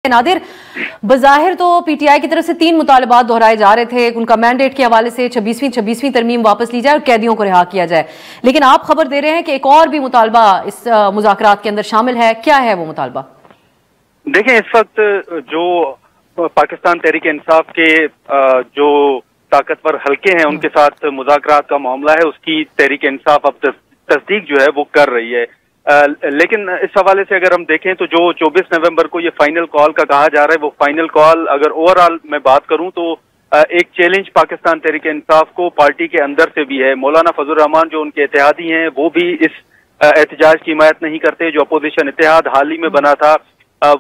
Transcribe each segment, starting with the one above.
नादिर, बज़ाहिर तो पीटीआई की तरफ से 3 मुतालबात दोहराए जा रहे थे। उनका मैंडेट के हवाले से 26वीं तरमीम वापस ली जाए और कैदियों को रिहा किया जाए, लेकिन आप खबर दे रहे हैं कि एक और भी मुतालबा इस मुज़ाकरात के अंदर शामिल है। क्या है वो मुतालबा? देखें, इस वक्त जो पाकिस्तान तहरीक इंसाफ के जो ताकतवर हल्के हैं उनके साथ मुज़ाकरात का मामला है, उसकी तहरीक इंसाफ अब तस्दीक जो है वो कर रही है। लेकिन इस हवाले से अगर हम देखें तो जो 24 नवंबर को ये फाइनल कॉल का कहा जा रहा है, वो फाइनल कॉल अगर ओवरऑल मैं बात करूं तो एक चैलेंज पाकिस्तान तहरीक इंसाफ को पार्टी के अंदर से भी है। मौलाना फजल रहमान जो उनके इत्तेहादी हैं वो भी इस एहतजाज की हिमायत नहीं करते। जो अपोजिशन इत्तेहाद हाल ही में बना था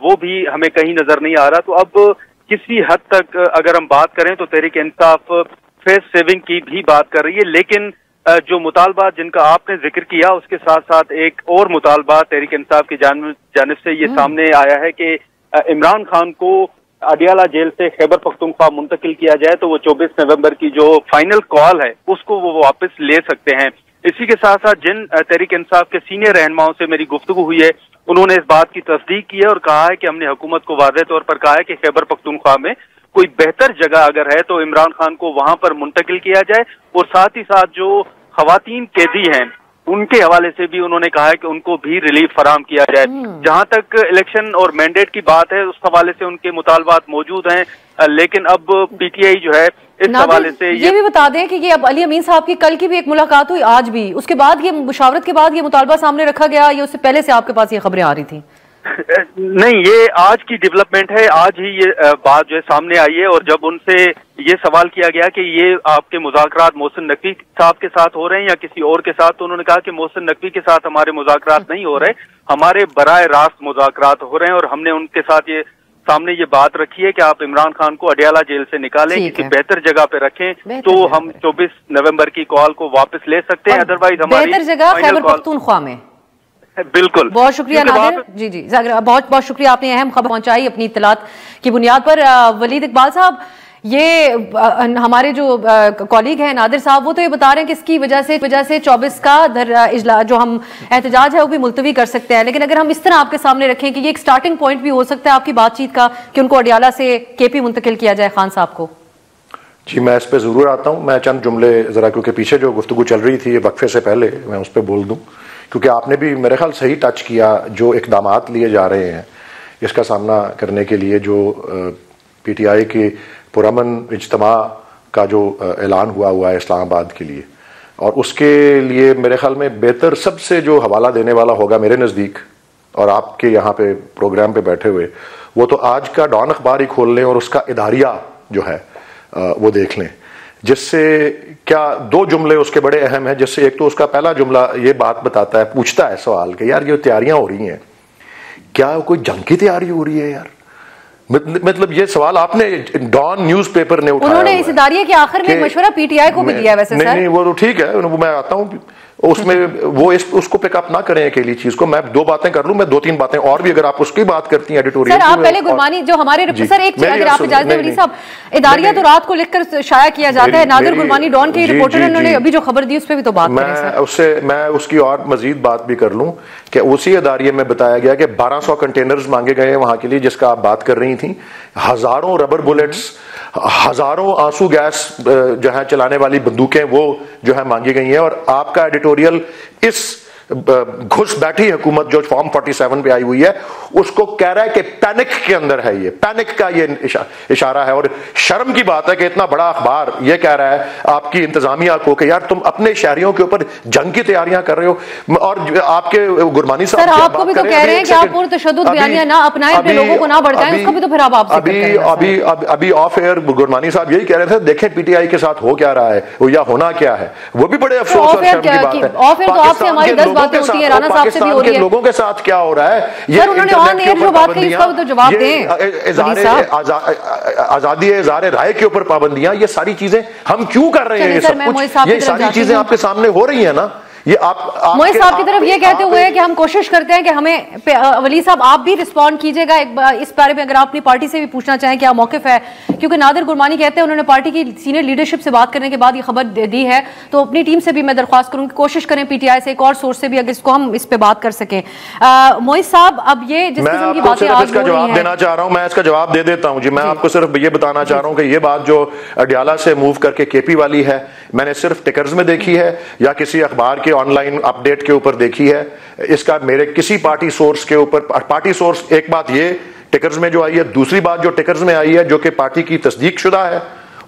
वो भी हमें कहीं नजर नहीं आ रहा। तो अब किसी हद तक अगर हम बात करें तो तहरीक इंसाफ फेस सेविंग की भी बात कर रही है, लेकिन जो मुतालबा जिनका आपने जिक्र किया उसके साथ साथ एक और मुतालबा तहरीक इंसाफ की जानिब से ये सामने आया है कि इमरान खान को अडियाला जेल से खैबर पख्तूनख्वा मुंतकिल किया जाए तो वो 24 नवंबर की जो फाइनल कॉल है उसको वो वापस ले सकते हैं। इसी के साथ साथ जिन तहरीक इंसाफ के सीनियर रहनुमाओं से मेरी गुफ्तगू हुई है उन्होंने इस बात की तस्दीक की है और कहा है कि हमने हुकूमत को वाज़ेह तौर पर कहा है कि खैबर पख्तूनख्वा में कोई बेहतर जगह अगर है तो इमरान खान को वहां पर मुंतकिल किया जाए, और साथ ही साथ जो खवातीन कैदी हैं उनके हवाले से भी उन्होंने कहा है कि उनको भी रिलीफ फराहम किया जाए। जहां तक इलेक्शन और मैंडेट की बात है उस हवाले से उनके मुतालबात मौजूद हैं, लेकिन अब पीटीआई जो है इस हवाले से ये भी बता दें कि ये अब अली अमीन साहब की कल की भी एक मुलाकात हुई, आज भी, उसके बाद ये मुशावरत के बाद ये मुतालबा सामने रखा गया या उससे पहले से आपके पास ये खबरें आ रही थी? नहीं, ये आज की डेवलपमेंट है। आज ही ये बात जो है सामने आई है और जब उनसे ये सवाल किया गया कि ये आपके मुज़ाकरात मोहसिन नकवी साहब के साथ हो रहे हैं या किसी और के साथ, तो उन्होंने कहा कि मोहसिन नकवी के साथ हमारे मुज़ाकरात नहीं हो रहे, हमारे बराए रास्त मुज़ाकरात हो रहे हैं और हमने उनके साथ ये सामने ये बात रखी है कि आप इमरान खान को अडियाला जेल से निकालें, किसी बेहतर जगह पे रखें तो हम 24 नवंबर की कॉल को वापस ले सकते हैं। अदरवाइज हमारी बेहतर जगह खैबर पख्तूनख्वा में। बिल्कुल, बहुत शुक्रिया नादिर जी। बहुत बहुत शुक्रिया, आपने अहम खबर पहुंचाई अपनी इत्तलात की बुनियाद पर। वलीद इकबाल साहब, ये हमारे जो कॉलीग हैं नादिर साहब, वो तो ये बता रहे हैं कि इसकी वजह से 24 का इजलास जो हम एहतजाज है वो भी मुलतवी कर सकते हैं, लेकिन अगर हम इस तरह आपके सामने रखें कि ये एक स्टार्टिंग पॉइंट भी हो सकता है आपकी बातचीत का कि उनको अडियाला से केपी मुंतकिल किया जाए खान साहब को। जी, मैं इस पर ज़रूर आता हूँ। मैं चंद जुमले ज़रा, क्योंकि पीछे जो गुफ्तगू चल रही थी वक्फे से पहले, मैं उस पर बोल दूँ, क्योंकि आपने भी मेरे ख्याल सही टच किया। जो इक़दामात लिए जा रहे हैं इसका सामना करने के लिए, जो पीटीआई के पुरअमन इज्तिमा का जो ऐलान हुआ है इस्लामाबाद के लिए, और उसके लिए मेरे ख्याल में बेहतर सबसे जो हवाला देने वाला होगा मेरे नज़दीक और आपके यहाँ पे प्रोग्राम पे बैठे हुए, वो तो आज का डॉन अखबार ही खोल लें और उसका इदारिया जो है वो देख लें, जिससे क्या 2 जुमले उसके बड़े अहम हैं। जिससे एक तो उसका पहला जुमला ये बात बताता है, पूछता है सवाल कि यार ये तैयारियां हो रही हैं, क्या कोई जंग की तैयारी हो रही है यार? मतलब ये सवाल आपने डॉन न्यूज़पेपर ने उठाया। उन्होंने इस इदारिये के आखिर में मशवरा पीटीआई को भी दिया वैसे। नहीं, वो तो ठीक है, मैं आता हूँ उसमें, वो उसको पिकअप ना करें अकेली चीज को। मैं 2 बातें कर लूं, मैं 2-3 बातें और भी अगर आप उसकी बात करती हैं एडिटोरियल। सर, आप पहले गुरमानी जो हमारे सर एक अगर आप इजाजत दें वली साहब, इदारिया तो रात को लिखकर शाया किया जाता है। नादिर गुरमानी डॉन के रिपोर्टर उन्होंने अभी जो खबर दी उस पर भी तो बात करें। मैं उसकी और मजीद बात भी कर लूं कि उसी इदारिये में बताया गया कि 1200 कंटेनर्स मांगे गए हैं वहां के लिए, जिसका आप बात कर रही थी। हजारों रबर बुलेट्स, हजारों आंसू गैस जो है चलाने वाली बंदूकें वो जो है मांगी गई हैं। और आपका एडिटोरियल इस घुस बैठी हुकूमत जो फॉर्म 47 पे आई हुई है उसको कह रहा है कि पैनिक के अंदर है, ये पैनिक का ये इशारा है। और शर्म की बात है कि इतना बड़ा अखबार ये कह रहा है आपकी इंतजामिया को कि यार तुम अपने शहरियों के ऊपर जंग की तैयारियां कर रहे हो। और आपके गुरमानी साहब आपको भी तो कह रहे हैं कि आप पुरतशद्दुद बयानियां ना अपनाएं, अपने लोगों को ना भड़काएं, उसको भी तो फिर आप अभी ऑफ एयर गुरमानी साहब यही कह रहे थे, देखें पीटीआई के साथ हो क्या रहा है या होना क्या है। वो भी बड़े अफसोस और शर्म की बात है। बातें होती है, राणा साहब से भी हो रही है। लोगों के साथ क्या हो रहा है ये उन्होंने ऑन एयर जो बात कही उसका तो जवाब दें। आजादी इज़हार राय के ऊपर पाबंदियां, ये सारी चीजें हम क्यों कर रहे हैं? ये सब कुछ, ये सारी चीजें आपके सामने हो रही है ना। یہ آپ موئز صاحب کی طرف یہ کہتے ہوئے کہ ہم کوشش کرتے ہیں کہ ہمیں ولی صاحب آپ بھی رسپونڈ کیجئے گا اس بارے میں، اگر آپ اپنی پارٹی سے بھی پوچھنا چاہیں کیا موقف ہے، کیونکہ نادر گرمانی کہتے ہیں انہوں نے پارٹی کی سینئر لیڈرشپ سے بات کرنے کے بعد یہ خبر دی ہے، تو اپنی ٹیم سے بھی میں درخواست کروں کہ کوشش کریں پی ٹی آئی سے ایک اور سورس سے بھی اگر اس کو ہم اس پہ بات کر سکیں۔ موئز صاحب اب یہ جس قسم کی باتیں آج ہو رہی ہیں، دینا چاہ رہا ہوں، میں اس کا جواب دے دیتا ہوں جی۔ میں آپ کو صرف یہ بتانا چاہ رہا ہوں کہ یہ بات جو اڈیالہ سے موو کر کے کے پی والی ہے، میں نے صرف ٹکرز میں دیکھی ہے یا کسی اخبار کے آن لائن اپ ڈیٹ کے اوپر دیکھی ہے، اس کا میرے کسی پارٹی سورس کے اوپر، پارٹی سورس ایک بات یہ ٹکرز میں جو آئی ہے، دوسری بات جو ٹکرز میں آئی ہے جو کہ پارٹی کی تصدیق شدہ ہے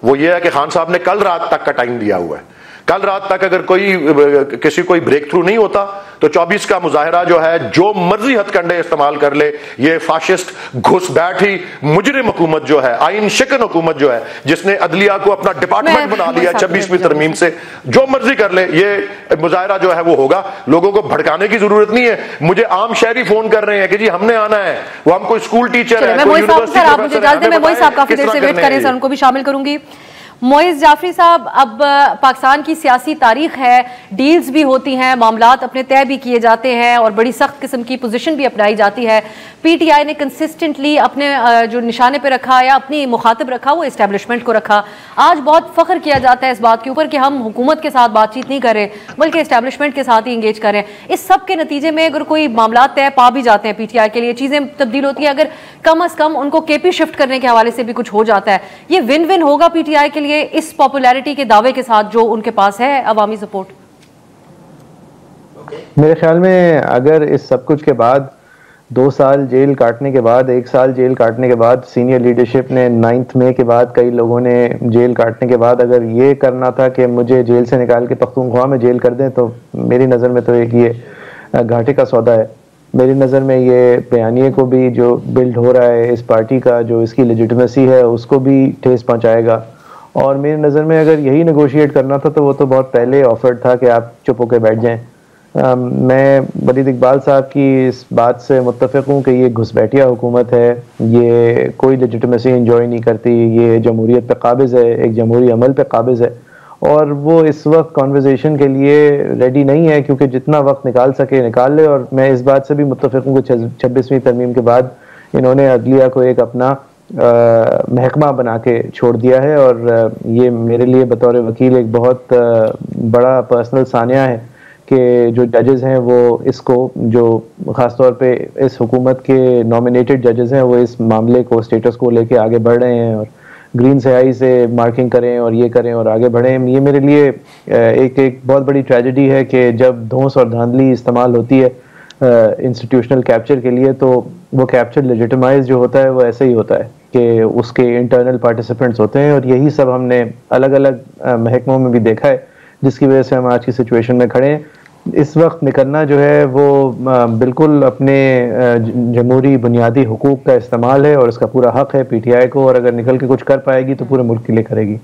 وہ یہ ہے کہ خان صاحب نے کل رات تک کا ٹائم دیا ہوا ہے۔ کل رات تک اگر کوئی بریک تھرو نہیں ہوتا تو 24 کا مظاہرہ جو ہے جو مرضی ہتھ کنڈے استعمال کر لے، یہ فاشسٹ گھس بیٹھی مجرم حکومت جو ہے، آئین شکن حکومت جو ہے، جس نے عدلیہ کو اپنا ڈپارٹمنٹ بنا لیا 26ویں ترمیم سے، جو مرضی کر لے، یہ مظاہرہ جو ہے وہ ہوگا۔ لوگوں کو بھڑکانے کی ضرورت نہیں ہے۔ مجھے عام شہری فون کر رہے ہیں کہ جی ہم نے آنا ہے، وہ ہم کوئی اسکول ٹیچر ہے، کوئی یونیورسٹی پروفیسر ہے، میں موئز صاحب کافی دیر سے ویٹ کریں، ان کو بھی شامل کروں گی۔ موئز جعفری صاحب، اب پاکستان کی سیاسی تاریخ ہے، ڈیلز بھی ہوتی ہیں، معاملات اپنے طے بھی کیے جاتے ہیں اور بڑی سخت قسم کی پوزیشن بھی اپنائی جاتی ہے۔ پی ٹی آئی نے کنسسٹنٹلی اپنے جو نشانے پہ رکھا یا اپنی مخاطب رکھا وہ اسٹیبلشمنٹ کو رکھا۔ آج بہت فخر کیا جاتا ہے اس بات کے اوپر کہ ہم حکومت کے ساتھ بات چیت نہیں کر رہے بلکہ اسٹیبلشمنٹ کے ساتھ ہی انگیج کر رہے ہیں۔ اس سب کے نتیجے میں اگر کوئی معاملات طے پا بھی جاتے ہیں پی ٹی آئی کے لیے، چیزیں تبدیل ہوتی ہیں، اگر کم از کم ان کو کے پی شفٹ کرنے کے حوالے سے بھی کچھ ہو جاتا ہے، یہ ون ون ہوگا پی ٹی آئی کے لیے اس پاپولیرٹی کے دعوے کے ساتھ جو ان کے پاس ہے عوامی سپورٹ؟ میرے خیال میں اگر اس سب کچھ کے بعد 2 سال جیل کاٹنے کے بعد، 1 سال جیل کاٹنے کے بعد، سینئر لیڈرشپ نے 9 مئی کے بعد کئی لوگوں نے جیل کاٹنے کے بعد اگر یہ کرنا تھا کہ مجھے جیل سے نکال کے پختونخوا میں جیل کر دیں، تو میری نظر میں تو ایک یہ گھاٹے کا سودا ہے۔ میری نظر میں یہ بیانیے کو بھی جو بلڈ ہو رہا ہے اس پارٹی کا، جو اس کی لیجٹمیسی ہے، اس کو بھی ٹھیس پہنچائے گا۔ اور میری نظر میں اگر یہی نیگوشیٹ کرنا تھا تو وہ تو بہت پہلے آفرڈ تھا کہ آپ چپ ہو کے بیٹھ جائیں۔ میں ولید اقبال صاحب کی اس بات سے متفق ہوں کہ یہ گھس بیٹھیا حکومت ہے، یہ کوئی لیجٹمیسی انجوائے نہیں کرتی، یہ جمہوریت پہ قابض ہے، ایک جمہوری عمل پہ قابض ہے، اور وہ اس وقت کانورزیشن کے لیے ریڈی نہیں ہے، کیونکہ جتنا وقت نکال سکے نکال لے۔ اور میں اس بات سے بھی متفق ہوں کہ 26ویں ترمیم کے بعد انہوں نے عدلیہ کو ایک اپنا محکمہ بنا کے چھوڑ دیا ہے، اور یہ میرے لیے بطور وکیل ایک بہت بڑا پرسنل سانحہ ہے کہ جو ججز ہیں وہ اس کو، جو خاص طور پہ اس حکومت کے نامینیٹڈ ججز ہیں، وہ اس معاملے کو، اسٹیٹس کو لے کے آگے بڑھ رہے ہیں اور گرین سیاہی سے مارکنگ کریں اور یہ کریں اور آگے بڑھیں۔ یہ میرے لیے ایک بہت بڑی ٹریجڈی ہے کہ جب دھونس اور دھاندلی استعمال ہوتی ہے انسٹیٹیوشنل کیپچر کے لیے، تو وہ کیپچر لیجٹمائز جو ہوتا ہے وہ ایسے ہی ہوتا ہے کہ اس کے انٹرنل پارٹیسپینٹس ہوتے ہیں، اور یہی سب ہم نے الگ الگ محکموں میں بھی دیکھا ہے، جس کی وجہ سے ہم آج کی سچویشن میں کھڑے ہیں۔ اس وقت نکلنا جو ہے وہ بالکل اپنے جمہوری بنیادی حقوق کا استعمال ہے، اور اس کا پورا حق ہے پی ٹی آئی کو، اور اگر نکل کے کچھ کر پائے گی تو پورے ملک کے لیے کرے گی۔